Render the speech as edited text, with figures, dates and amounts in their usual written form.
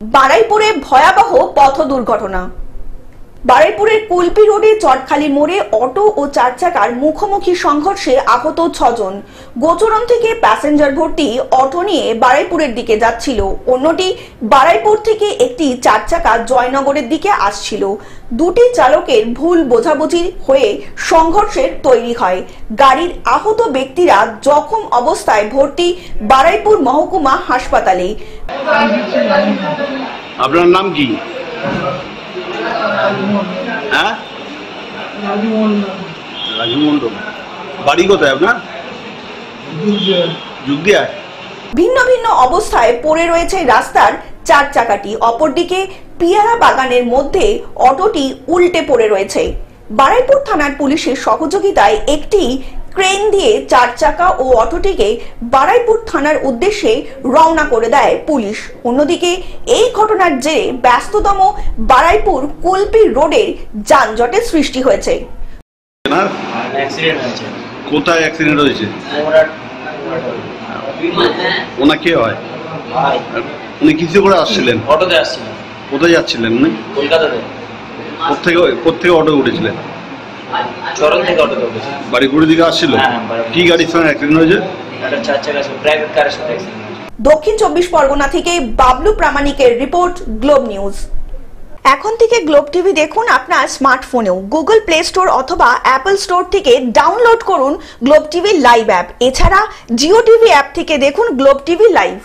বারুইপুরে ভয়াবহ পথ দুর্ঘটনা। বারুইপুরের কুলপি রোডে চটখালি মোড়ে অটো ও চার চাকার মুখোমুখি সংঘর্ষে আহত 6 জন। গোচরণ থেকে প্যাসেঞ্জার ভর্তি অটো নিয়ে বারুইপুরের দিকে যাচ্ছিল, অন্যটি বারুইপুর থেকে একটি চার চাকা জয়নগরের দিকে আসছিল। দুটি চালকের ভুল বোঝাবুঝি হয়ে সংঘর্ষের তৈরি হয়। গাড়ির আহত ব্যক্তিরা জখম অবস্থায় ভর্তি বারুইপুর মহকুমা হাসপাতালে। আপনার নাম কি? হ্যাঁ, রাজু মন্ডল। বাড়ি কোথায় আপনার? যুগদিয়া। ভিন্ন ভিন্ন অবস্থায় পড়ে রয়েছে রাস্তার চার চাকাটি, অপরদিকে পিয়ারা বাগানের মধ্যে অটোটি উল্টে পড়ে রয়েছে। বারুইপুর থানার পুলিশের সহযোগিতায় একটি ক্রেন দিয়ে চার চাকা ও অটোটিকে বারুইপুর থানার উদ্দেশ্যে রওনা করে দেয় পুলিশ। অন্যদিকে এই ঘটনার জেরে ব্যস্ততম বারুইপুর কুলপি রোডের যানজটের সৃষ্টি হয়েছে। কোথায় অ্যাক্সিডেন্ট হয়েছে? ওনা কে হয়? উনি কিসে করে আসছিলেন? অটোতে আসছিলেন। কোথায় যাচ্ছিলেন উনি? কলকাতাতে। কোথেকে অটো উঠেছিলেন? চরণ থেকে অটোতে উঠেছে। বারুইপুরের দিকে আসছিল। কি গাড়ির সঙ্গে অ্যাক্সিডেন্ট হয়েছে? একটা চার চাকা প্রাইভেট কারের সাথে অ্যাক্সিডেন্ট হয়েছে। দক্ষিণ 24 পরগনা থেকে বাবলু প্রামাণিকের রিপোর্ট, গ্লোব নিউজ। এখন থেকে গ্লোব টিভি দেখুন আপনার স্মার্টফোনেও। গুগল প্লে স্টোর অথবা অ্যাপল স্টোর থেকে ডাউনলোড করুন গ্লোব টিভি লাইভ অ্যাপ। এছাড়া জিও টিভি অ্যাপ থেকে দেখুন গ্লোব টিভি লাইভ।